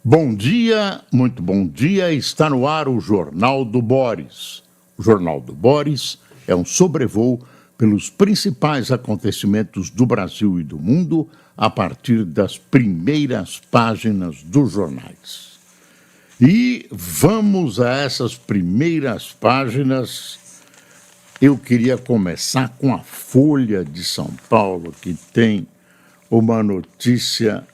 Bom dia, muito bom dia. Está no ar o Jornal do Boris. O Jornal do Boris é um sobrevoo pelos principais acontecimentos do Brasil e do mundo a partir das primeiras páginas dos jornais. E vamos a essas primeiras páginas. Eu queria começar com a Folha de São Paulo, que tem uma notícia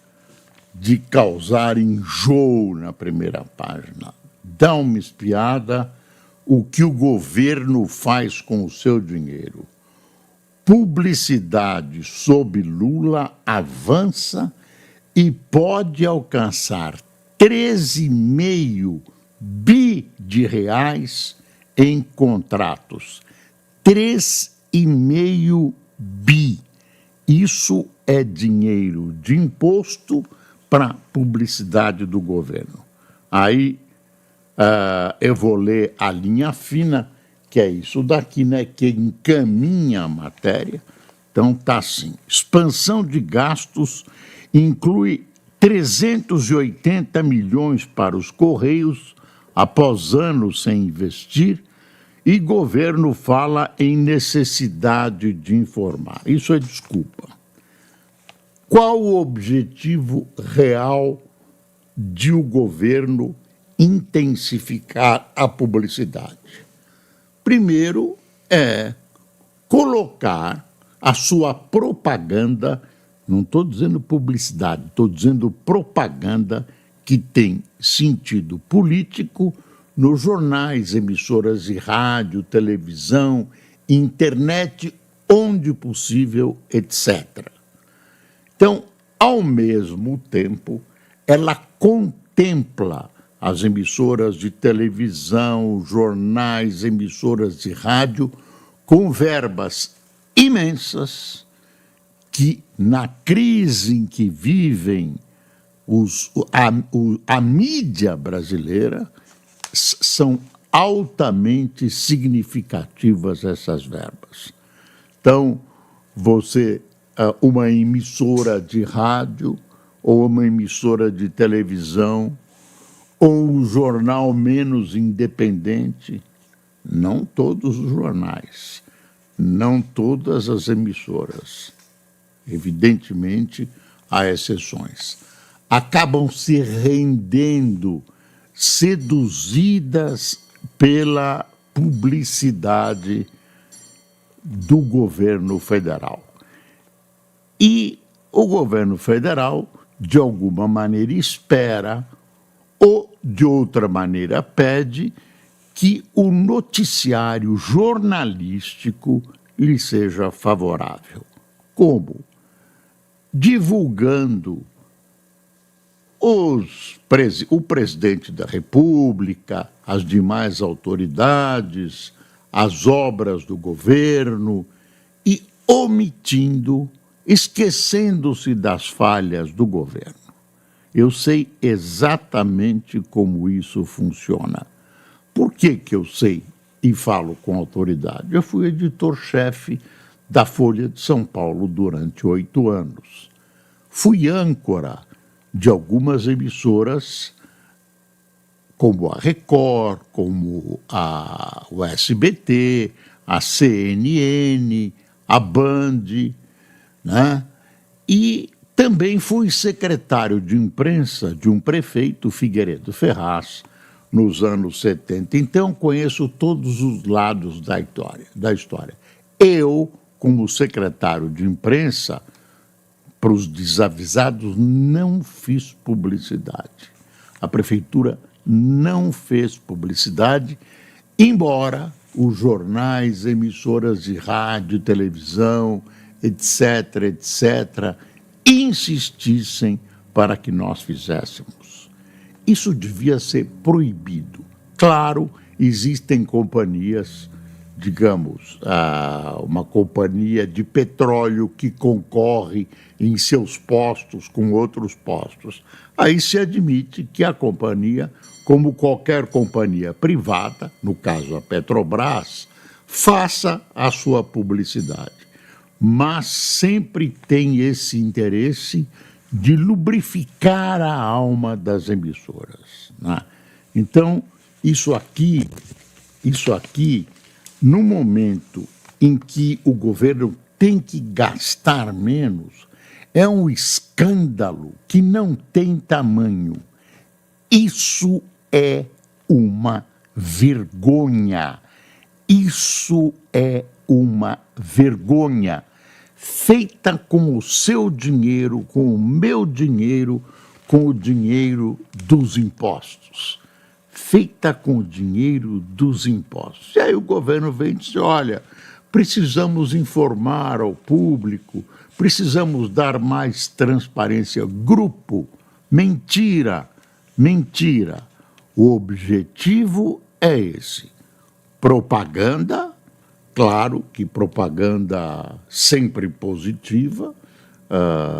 de causar enjoo na primeira página. Dá uma espiada o que o governo faz com o seu dinheiro. Publicidade sob Lula avança e pode alcançar 13,5 bi de reais em contratos. 3,5 bi. Isso é dinheiro de imposto para publicidade do governo. Aí eu vou ler a linha fina, que é isso daqui, né, que encaminha a matéria. Então tá assim: expansão de gastos inclui 380 milhões para os Correios após anos sem investir, e governo fala em necessidade de informar. Isso é desculpa. Qual o objetivo real de o governo intensificar a publicidade? Primeiro é colocar a sua propaganda, não estou dizendo publicidade, estou dizendo propaganda que tem sentido político nos jornais, emissoras de rádio, televisão, internet, onde possível, etc. Então, ao mesmo tempo, ela contempla as emissoras de televisão, jornais, emissoras de rádio, com verbas imensas que, na crise em que vivem a mídia brasileira, são altamente significativas essas verbas. Então, uma emissora de rádio, ou uma emissora de televisão, ou um jornal menos independente, não todos os jornais, não todas as emissoras, evidentemente há exceções, acabam se rendendo, seduzidas pela publicidade do governo federal. E o governo federal, de alguma maneira, espera, ou de outra maneira pede, que o noticiário jornalístico lhe seja favorável. Como? Divulgando o presidente da República, as demais autoridades, as obras do governo, e omitindo, esquecendo-se das falhas do governo. Eu sei exatamente como isso funciona. Por que eu sei e falo com autoridade? Eu fui editor-chefe da Folha de São Paulo durante 8 anos. Fui âncora de algumas emissoras, como a Record, como o SBT, a CNN, a Band, né? E também fui secretário de imprensa de um prefeito, Figueiredo Ferraz, nos anos 70. Então, conheço todos os lados da história. Eu, como secretário de imprensa, para os desavisados, não fiz publicidade. A prefeitura não fez publicidade, embora os jornais, emissoras de rádio, televisão, etc., insistissem para que nós fizéssemos. Isso devia ser proibido. Claro, existem companhias, digamos, uma companhia de petróleo que concorre em seus postos com outros postos. Aí se admite que a companhia, como qualquer companhia privada, no caso a Petrobras, faça a sua publicidade. Mas sempre tem esse interesse de lubrificar a alma das emissoras, né? Então, isso aqui, no momento em que o governo tem que gastar menos, é um escândalo que não tem tamanho. Isso é uma vergonha. Isso é uma vergonha. Feita com o seu dinheiro, com o meu dinheiro, com o dinheiro dos impostos. Feita com o dinheiro dos impostos. E aí o governo vem e diz, olha, precisamos informar ao público, precisamos dar mais transparência. Grupo, mentira, mentira. O objetivo é esse. Propaganda, claro que propaganda sempre positiva,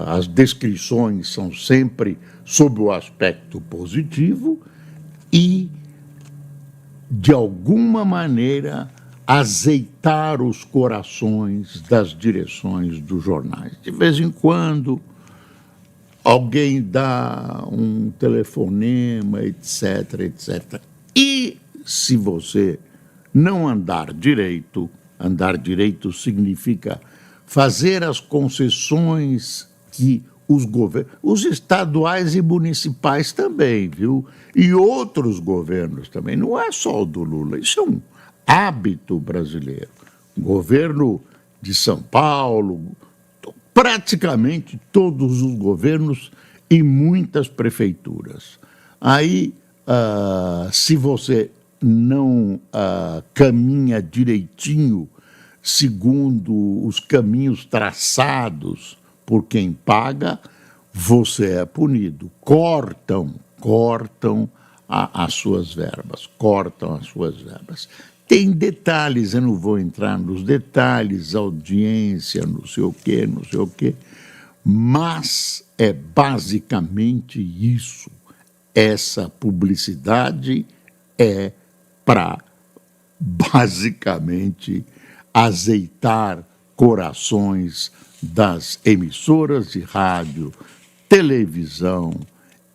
as descrições são sempre sob o aspecto positivo e, de alguma maneira, azeitar os corações das direções dos jornais. De vez em quando, alguém dá um telefonema, etc, etc. E se você não andar direito significa fazer as concessões que os governos, os estaduais e municipais também, viu? E outros governos também, não é só o do Lula, isso é um hábito brasileiro. O governo de São Paulo, praticamente todos os governos e muitas prefeituras. Aí, se você não caminha direitinho segundo os caminhos traçados por quem paga, você é punido. Cortam as suas verbas, Tem detalhes, eu não vou entrar nos detalhes, audiência, não sei o quê, mas é basicamente isso. Essa publicidade é para, basicamente, azeitar corações das emissoras de rádio, televisão,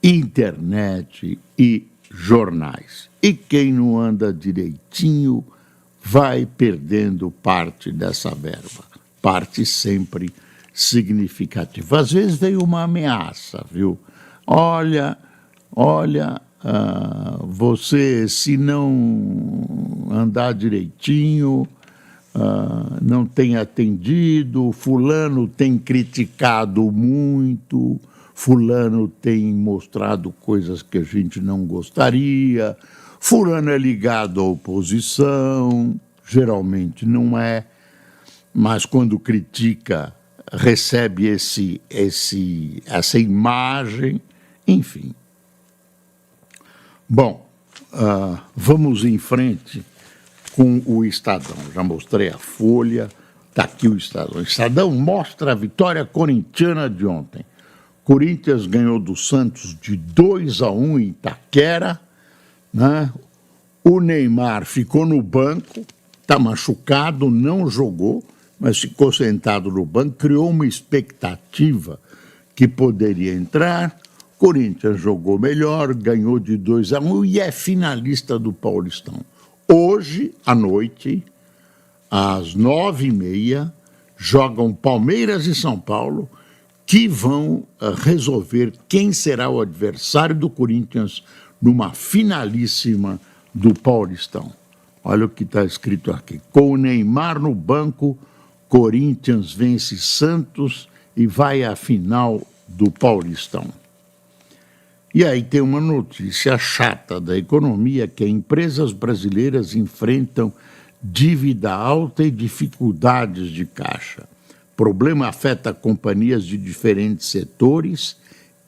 internet e jornais. E quem não anda direitinho vai perdendo parte dessa verba, parte sempre significativa. Às vezes vem uma ameaça, viu? Olha, você, se não andar direitinho, não tem atendido, fulano tem criticado muito, fulano tem mostrado coisas que a gente não gostaria, fulano é ligado à oposição, geralmente não é, mas quando critica recebe essa imagem, enfim. Bom, vamos em frente com o Estadão. Já mostrei a Folha, está aqui o Estadão. O Estadão mostra a vitória corintiana de ontem. Corinthians ganhou do Santos de 2-1 em Itaquera, né? O Neymar ficou no banco, está machucado, não jogou, mas ficou sentado no banco, criou uma expectativa que poderia entrar. Corinthians jogou melhor, ganhou de 2-1 e é finalista do Paulistão. Hoje, à noite, às 9h30, jogam Palmeiras e São Paulo, que vão resolver quem será o adversário do Corinthians numa finalíssima do Paulistão. Olha o que está escrito aqui. Com o Neymar no banco, Corinthians vence Santos e vai à final do Paulistão. E aí tem uma notícia chata da economia, que empresas brasileiras enfrentam dívida alta e dificuldades de caixa. O problema afeta companhias de diferentes setores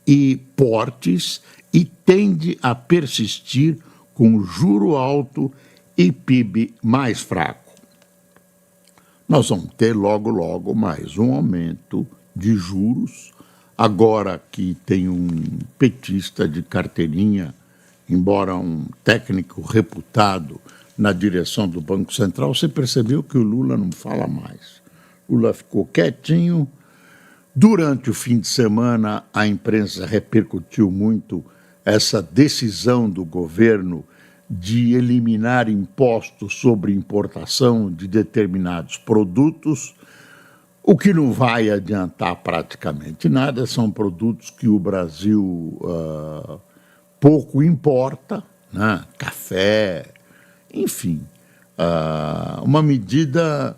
e portes e tende a persistir com juro alto e PIB mais fraco. Nós vamos ter logo mais um aumento de juros. Agora que tem um petista de carteirinha, embora um técnico reputado na direção do Banco Central, você percebeu que o Lula não fala mais. Lula ficou quietinho, Durante o fim de semana, a imprensa repercutiu muito essa decisão do governo de eliminar impostos sobre importação de determinados produtos, o que não vai adiantar praticamente nada. São produtos que o Brasil pouco importa, né? Café, enfim, uma medida,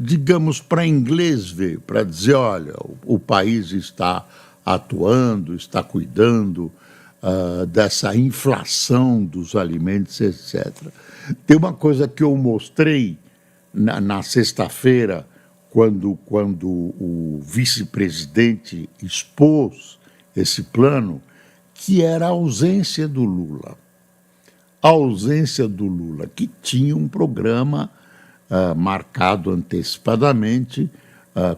digamos, para inglês ver, para dizer, olha, o país está atuando, está cuidando dessa inflação dos alimentos, etc. Tem uma coisa que eu mostrei na sexta-feira, quando o vice-presidente expôs esse plano, que era a ausência do Lula. A ausência do Lula, que tinha um programa marcado antecipadamente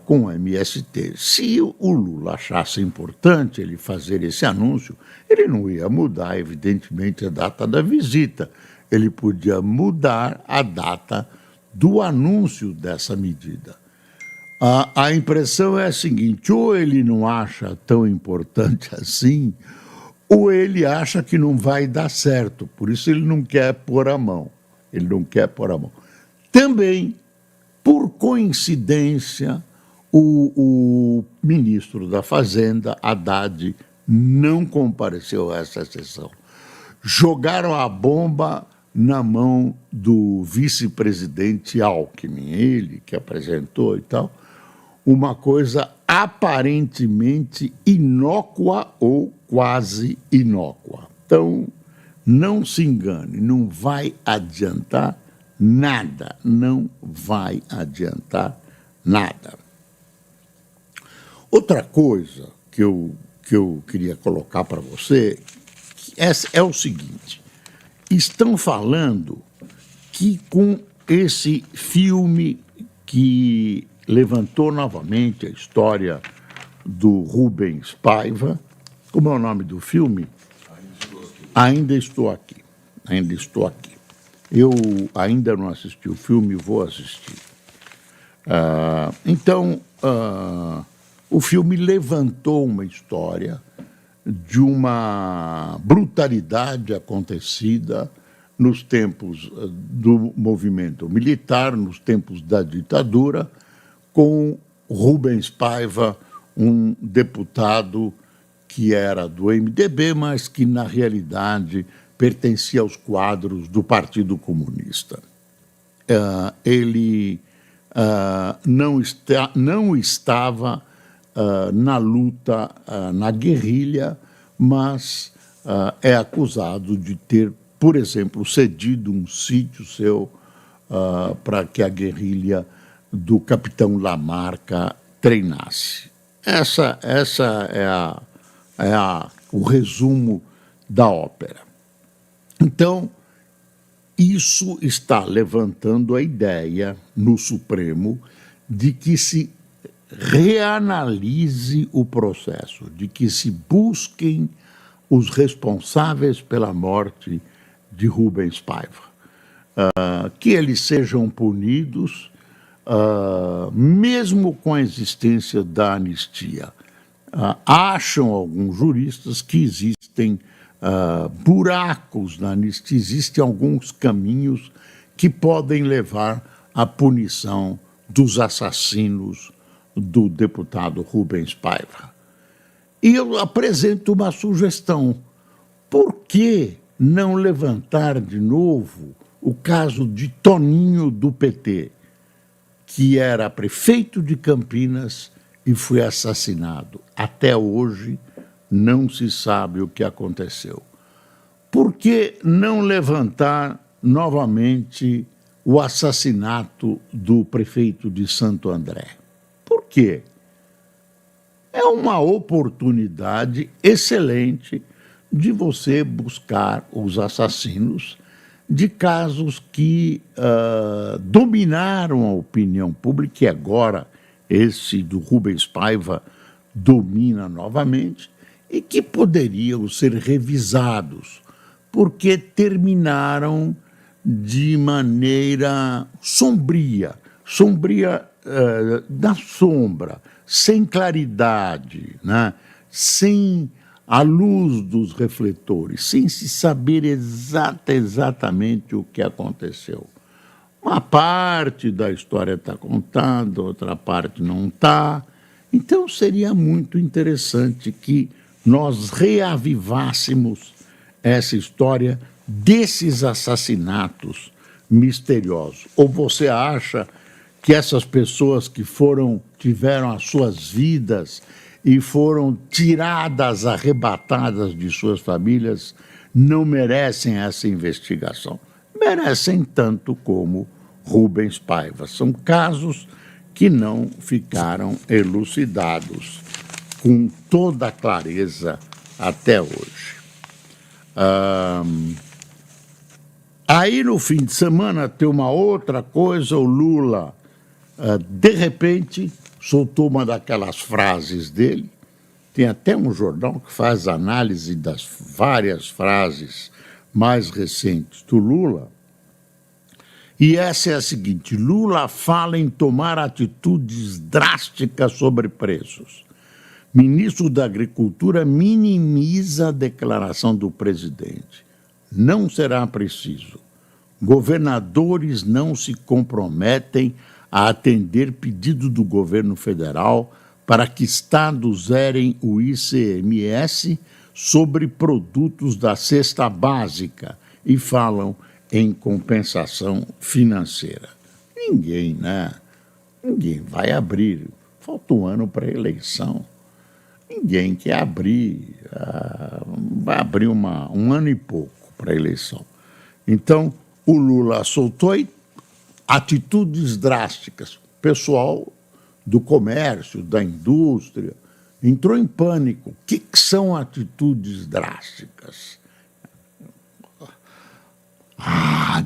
com o MST. Se o Lula achasse importante ele fazer esse anúncio, ele não ia mudar, evidentemente, a data da visita. Ele podia mudar a data do anúncio dessa medida. A impressão é a seguinte: ou ele não acha tão importante assim, ou ele acha que não vai dar certo, por isso ele não quer pôr a mão. Ele não quer pôr a mão. Também, por coincidência, o ministro da Fazenda, Haddad, não compareceu a essa sessão. Jogaram a bomba na mão do vice-presidente Alckmin, ele que apresentou e tal, uma coisa aparentemente inócua ou quase inócua. Então, não se engane, não vai adiantar nada, não vai adiantar nada. Outra coisa que eu queria colocar para você é o seguinte: estão falando que com esse filme que levantou novamente a história do Rubens Paiva, como é o nome do filme? Ainda Estou Aqui. Ainda Estou Aqui. Eu ainda não assisti o filme, vou assistir. Então, o filme levantou uma história de uma brutalidade acontecida nos tempos do movimento militar, nos tempos da ditadura, com Rubens Paiva, um deputado que era do MDB, mas que, na realidade, pertencia aos quadros do Partido Comunista. Ele não estava na luta, na guerrilha, mas é acusado de ter, por exemplo, cedido um sítio seu para que a guerrilha do capitão Lamarca treinasse. Essa é o resumo da ópera. Então, isso está levantando a ideia no Supremo de que se reanalise o processo, de que se busquem os responsáveis pela morte de Rubens Paiva, que eles sejam punidos, mesmo com a existência da anistia. Acham alguns juristas que existem buracos na anistia, existem alguns caminhos que podem levar à punição dos assassinos do deputado Rubens Paiva. E eu apresento uma sugestão: por que não levantar de novo o caso de Toninho do PT, que era prefeito de Campinas e foi assassinado? Até hoje não se sabe o que aconteceu. Por que não levantar novamente o assassinato do prefeito de Santo André? Por quê? É uma oportunidade excelente de você buscar os assassinos de casos que dominaram a opinião pública, e agora esse do Rubens Paiva domina novamente, e que poderiam ser revisados, porque terminaram de maneira sombria, na sombra, sem claridade, né? Sem a luz dos refletores, sem se saber exatamente o que aconteceu. Uma parte da história está contada, outra parte não está. Então seria muito interessante que nós reavivássemos essa história desses assassinatos misteriosos. Ou você acha que essas pessoas que tiveram as suas vidas e foram tiradas, arrebatadas de suas famílias, não merecem essa investigação? Merecem tanto como Rubens Paiva. São casos que não ficaram elucidados com toda a clareza até hoje. Aí, no fim de semana, tem uma outra coisa, o Lula, de repente, soltou uma daquelas frases dele. Tem até um jornal que faz análise das várias frases mais recentes do Lula. E essa é a seguinte: Lula fala em tomar atitudes drásticas sobre preços. Ministro da Agricultura minimiza a declaração do presidente. Não será preciso. Governadores não se comprometem a atender pedido do governo federal para que estados zerem o ICMS sobre produtos da cesta básica e falam em compensação financeira. Ninguém, né? Ninguém vai abrir. Falta um ano para a eleição. Ninguém quer abrir. Vai abrir um ano e pouco para a eleição. Então, o Lula soltou aí atitudes drásticas. O pessoal do comércio, da indústria, entrou em pânico. O que são atitudes drásticas?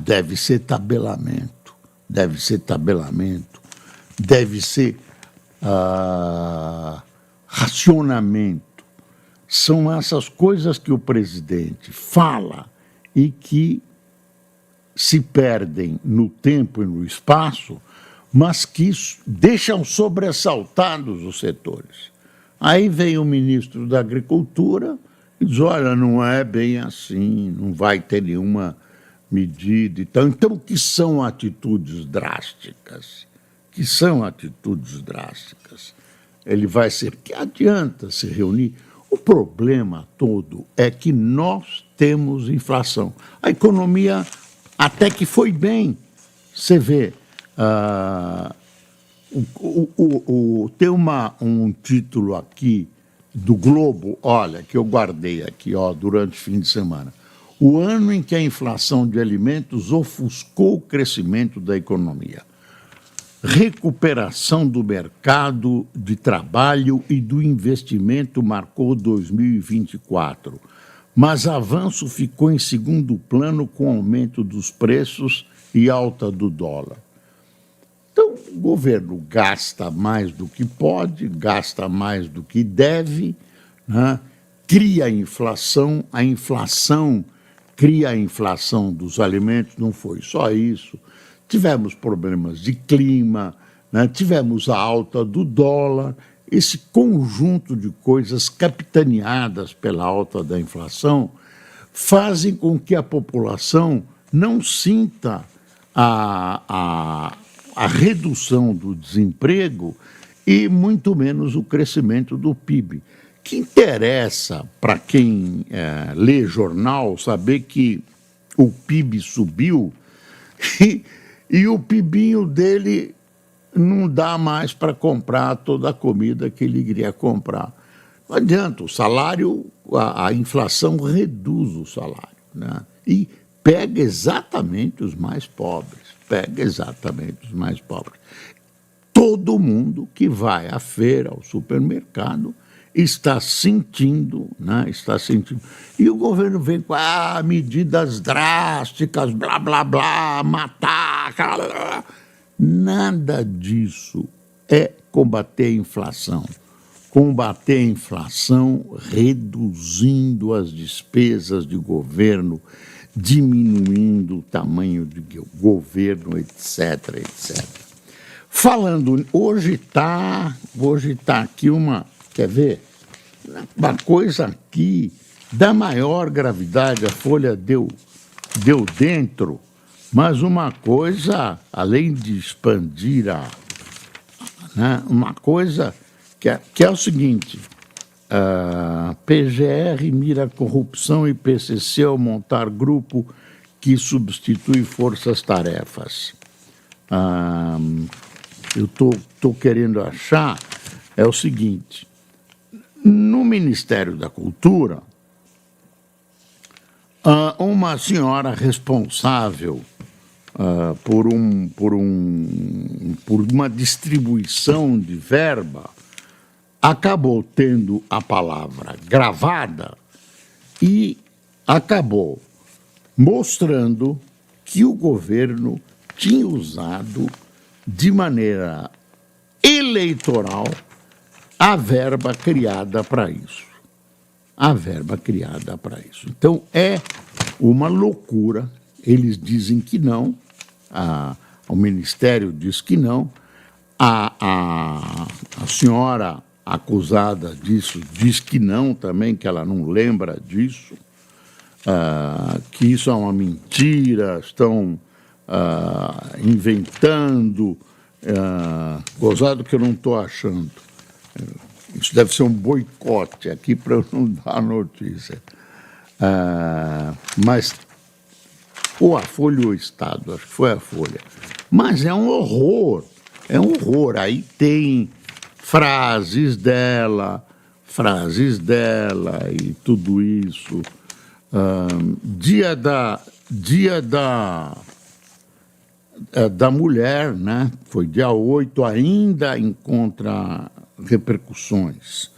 Deve ser tabelamento, deve ser racionamento. São essas coisas que o presidente fala e que se perdem no tempo e no espaço, mas que deixam sobressaltados os setores. Aí vem o ministro da Agricultura e diz: olha, não é bem assim, não vai ter nenhuma medida e tal. Então, o que são atitudes drásticas? Que são atitudes drásticas? Ele vai ser... Que adianta se reunir? O problema todo é que nós temos inflação. A economia até que foi bem. Você vê, tem um título aqui do Globo, olha, que eu guardei aqui durante o fim de semana. O ano em que a inflação de alimentos ofuscou o crescimento da economia. Recuperação do mercado de trabalho e do investimento marcou 2024, mas avanço ficou em segundo plano com aumento dos preços e alta do dólar. Então, o governo gasta mais do que pode, gasta mais do que deve, né? Cria a inflação cria a inflação dos alimentos, não foi só isso. Tivemos problemas de clima, né? Tivemos a alta do dólar, esse conjunto de coisas capitaneadas pela alta da inflação fazem com que a população não sinta a redução do desemprego e muito menos o crescimento do PIB. Que interessa para quem lê jornal saber que o PIB subiu e o PIBinho dele não dá mais para comprar toda a comida que ele queria comprar. Não adianta, o salário, a inflação reduz o salário, né? E pega exatamente os mais pobres, Todo mundo que vai à feira, ao supermercado, está sentindo, né? E o governo vem com medidas drásticas, blá, blá, blá, matar, blá. Nada disso é combater a inflação. Combater a inflação reduzindo as despesas de governo, diminuindo o tamanho do governo, etc., etc. Falando, hoje tá aqui quer ver? Uma coisa aqui da maior gravidade, a Folha deu dentro, mas uma coisa, além de expandir né, uma coisa que é o seguinte, PGR mira corrupção e PCC ao montar grupo que substitui forças-tarefas. Eu tô querendo achar é o seguinte, no Ministério da Cultura, uma senhora responsável por uma distribuição de verba acabou tendo a palavra gravada e acabou mostrando que o governo tinha usado de maneira eleitoral a verba criada para isso. A verba criada para isso. Então, é uma loucura. Eles dizem que não, o Ministério diz que não, a senhora acusada disso diz que não também, que ela não lembra disso, que isso é uma mentira, estão inventando, gozado que eu não estou achando. Isso deve ser um boicote aqui para eu não dar notícia. Mas, ou a Folha ou o Estado, acho que foi a Folha. Mas é um horror, Aí tem frases dela e tudo isso. Dia da mulher, né? Foi dia 8, ainda encontra repercussões.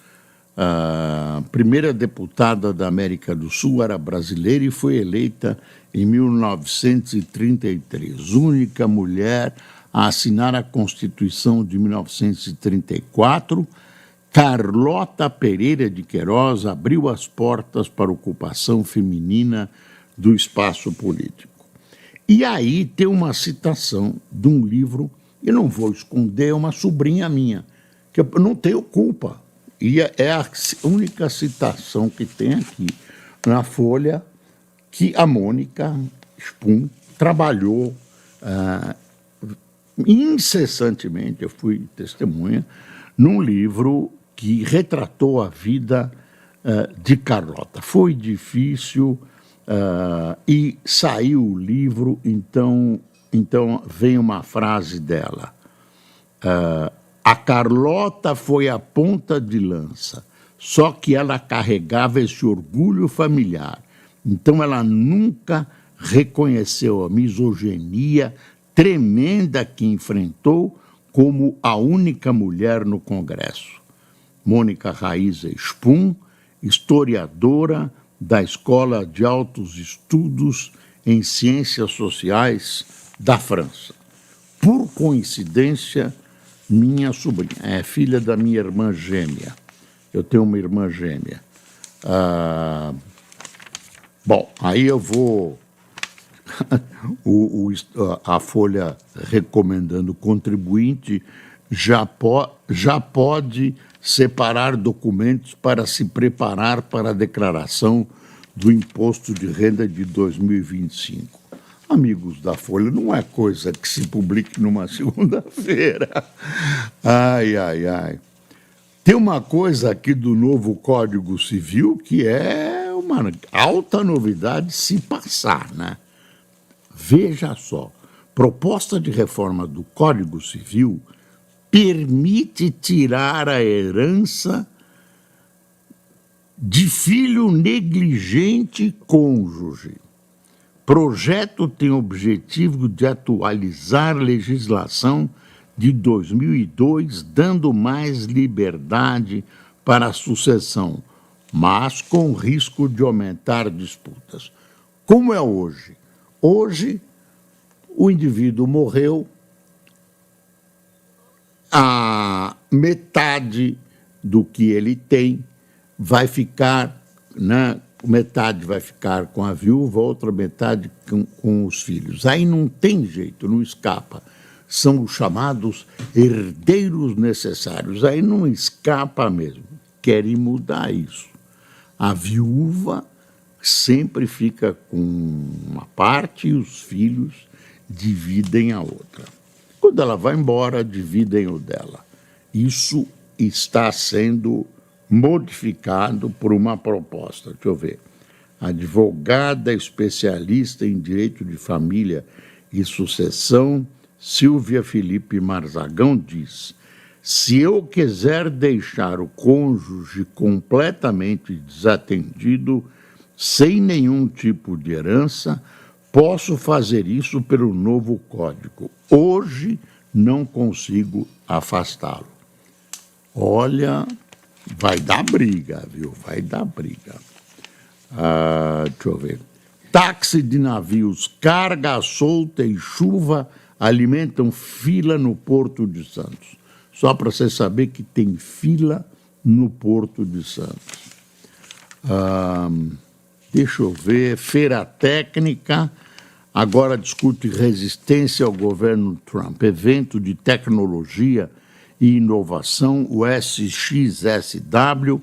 A primeira deputada da América do Sul era brasileira e foi eleita em 1933, única mulher a assinar a Constituição de 1934. Carlota Pereira de Queiroz abriu as portas para a ocupação feminina do espaço político. E aí tem uma citação de um livro, eu não vou esconder, é uma sobrinha minha, que eu não tenho culpa. E é a única citação que tem aqui na Folha que a Mônica Spum trabalhou incessantemente, eu fui testemunha, num livro que retratou a vida de Carlota. Foi difícil e saiu o livro, então vem uma frase dela. A Carlota foi a ponta de lança, só que ela carregava esse orgulho familiar. Então ela nunca reconheceu a misoginia tremenda que enfrentou como a única mulher no Congresso. Mônica Raíza Spum, historiadora da Escola de Altos Estudos em Ciências Sociais da França. Por coincidência, minha sobrinha, é filha da minha irmã gêmea. Eu tenho uma irmã gêmea. Bom, aí eu vou... a Folha recomendando o contribuinte já pode separar documentos para se preparar para a declaração do Imposto de Renda de 2025. Amigos da Folha, não é coisa que se publique numa segunda-feira. Ai. Tem uma coisa aqui do novo Código Civil que é uma alta novidade se passar, né? Veja só, proposta de reforma do Código Civil permite tirar a herança de filho negligente cônjuge. Projeto tem o objetivo de atualizar a legislação de 2002, dando mais liberdade para a sucessão, mas com risco de aumentar disputas. Como é hoje? Hoje, o indivíduo morreu, a metade do que ele tem vai ficar, né, metade vai ficar com a viúva, outra metade com os filhos. Aí não tem jeito, não escapa. são os chamados herdeiros necessários. Aí não escapa mesmo. Querem mudar isso. A viúva sempre fica com uma parte e os filhos dividem a outra. Quando ela vai embora, dividem o dela. Isso está sendo modificado por uma proposta. Deixa eu ver. A advogada especialista em direito de família e sucessão, Silvia Felipe Marzagão, diz: se eu quiser deixar o cônjuge completamente desatendido, sem nenhum tipo de herança, posso fazer isso pelo novo código. Hoje não consigo afastá-lo. Olha, vai dar briga, viu? Vai dar briga. Deixa eu ver. Táxi de navios, carga solta e chuva alimentam fila no Porto de Santos. Só para você saber que tem fila no Porto de Santos. Deixa eu ver. Feira Técnica agora discute resistência ao governo Trump. Evento de tecnologia e inovação, o SXSW,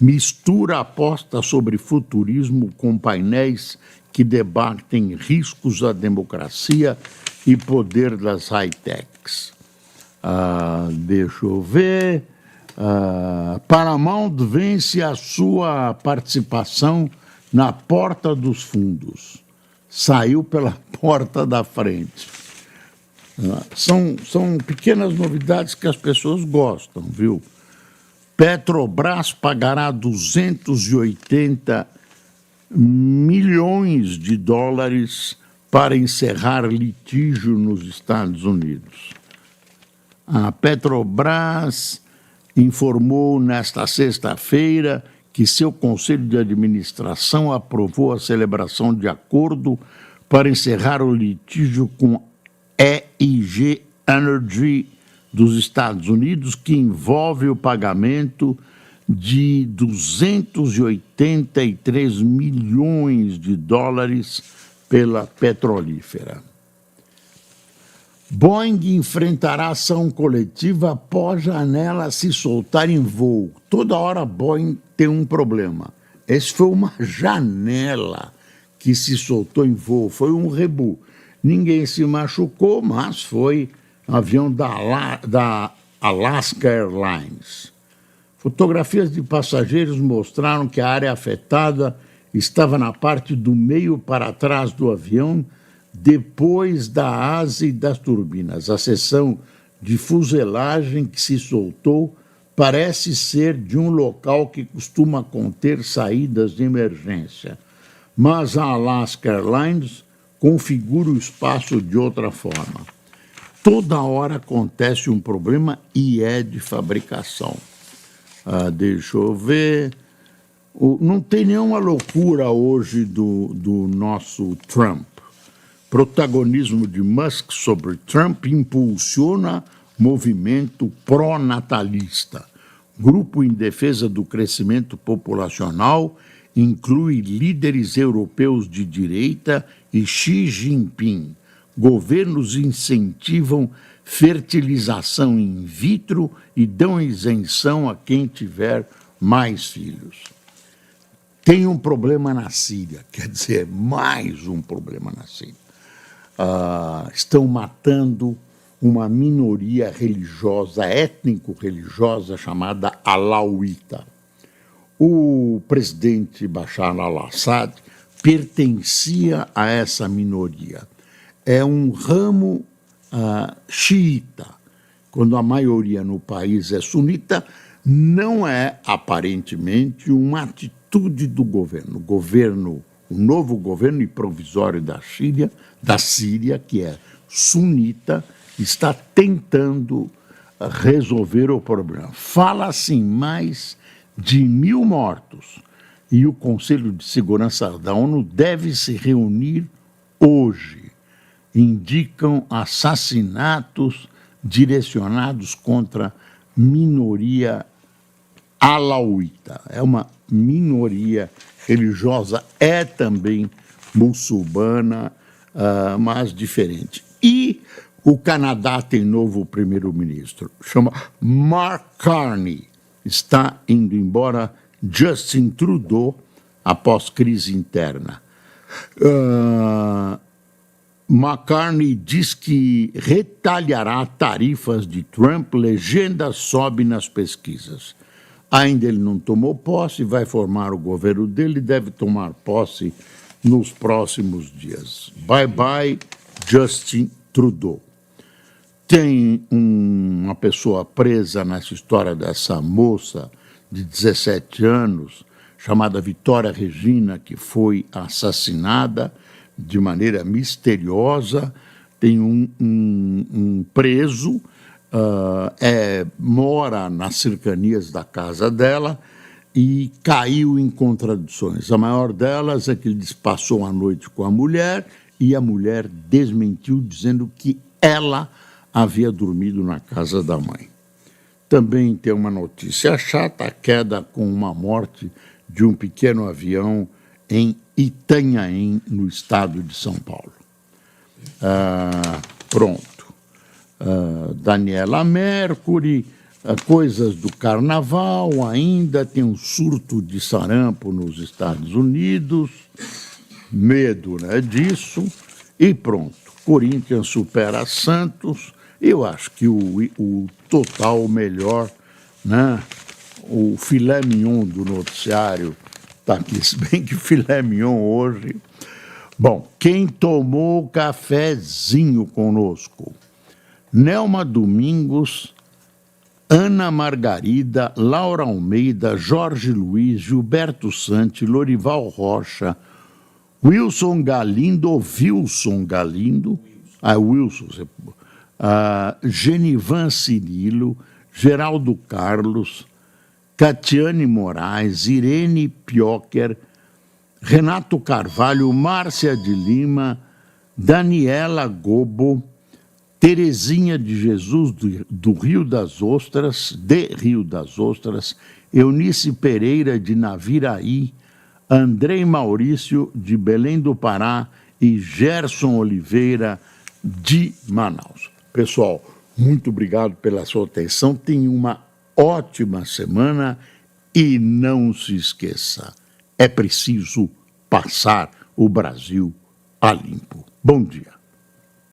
mistura aposta sobre futurismo com painéis que debatem riscos à democracia e poder das high-techs. Deixa eu ver. Paramount vence a sua participação na porta dos fundos. Saiu pela porta da frente. São pequenas novidades que as pessoas gostam, viu? Petrobras pagará 280 milhões de dólares para encerrar litígio nos Estados Unidos. A Petrobras informou nesta sexta-feira que seu conselho de administração aprovou a celebração de acordo para encerrar o litígio com EIG Energy dos Estados Unidos, que envolve o pagamento de 283 milhões de dólares pela petrolífera. Boeing enfrentará ação coletiva após janela se soltar em voo. Toda hora Boeing tem um problema. Esse foi uma janela que se soltou em voo, foi um rebu. Ninguém se machucou, mas foi um avião da Alaska Airlines. Fotografias de passageiros mostraram que a área afetada estava na parte do meio para trás do avião, depois da asa e das turbinas. A seção de fuselagem que se soltou parece ser de um local que costuma conter saídas de emergência, mas a Alaska Airlines configura o espaço de outra forma. Toda hora acontece um problema e é de fabricação. Deixa eu ver. Não tem nenhuma loucura hoje do nosso Trump. Protagonismo de Musk sobre Trump impulsiona movimento pró-natalista. Grupo em defesa do crescimento populacional inclui líderes europeus de direita e Xi Jinping. Governos incentivam fertilização in vitro e dão isenção a quem tiver mais filhos. Tem um problema na Síria, quer dizer, mais um problema na Síria. Estão matando uma minoria religiosa, étnico-religiosa, chamada alauíta. O presidente Bashar al-Assad pertencia a essa minoria. É um ramo xiita. Quando a maioria no país é sunita, não é, aparentemente, uma atitude do governo. O novo governo provisório da Síria, que é sunita, está tentando resolver o problema. Fala-se em mais de 1.000 mortos e o Conselho de Segurança da ONU deve se reunir hoje. Indicam assassinatos direcionados contra minoria alauíta. É uma minoria religiosa, é também muçulmana, mas diferente. E O Canadá tem novo primeiro-ministro, chama Mark Carney. Está indo embora Justin Trudeau após crise interna. McCartney diz que retalhará tarifas de Trump, legenda sobe nas pesquisas. Ainda ele não tomou posse, vai formar o governo dele, deve tomar posse nos próximos dias. Bye bye, Justin Trudeau. Tem uma pessoa presa nessa história dessa moça de 17 anos, chamada Vitória Regina, que foi assassinada de maneira misteriosa. Tem um preso, mora nas cercanias da casa dela e caiu em contradições. A maior delas é que ele passou a noite com a mulher e a mulher desmentiu, dizendo que ela havia dormido na casa da mãe. Também tem uma notícia chata, a queda com uma morte de um pequeno avião em Itanhaém, no estado de São Paulo. Pronto. Daniela Mercury, coisas do carnaval ainda, tem um surto de sarampo nos Estados Unidos, medo, né, disso, e pronto. Corinthians supera Santos. Eu acho que o total melhor, né? O filé mignon do noticiário está aqui, se bem que filé mignon hoje. Bom, quem tomou cafezinho conosco? Nelma Domingos, Ana Margarida, Laura Almeida, Jorge Luiz, Gilberto Santi, Lorival Rocha, Wilson Galindo, Genivan Cirilo, Geraldo Carlos, Catiane Moraes, Irene Piocher, Renato Carvalho, Márcia de Lima, Daniela Gobo, Terezinha de Jesus do Rio das Ostras, Eunice Pereira de Naviraí, Andrei Maurício de Belém do Pará e Gerson Oliveira de Manaus. Pessoal, muito obrigado pela sua atenção. Tenha uma ótima semana e não se esqueça, é preciso passar o Brasil a limpo. Bom dia.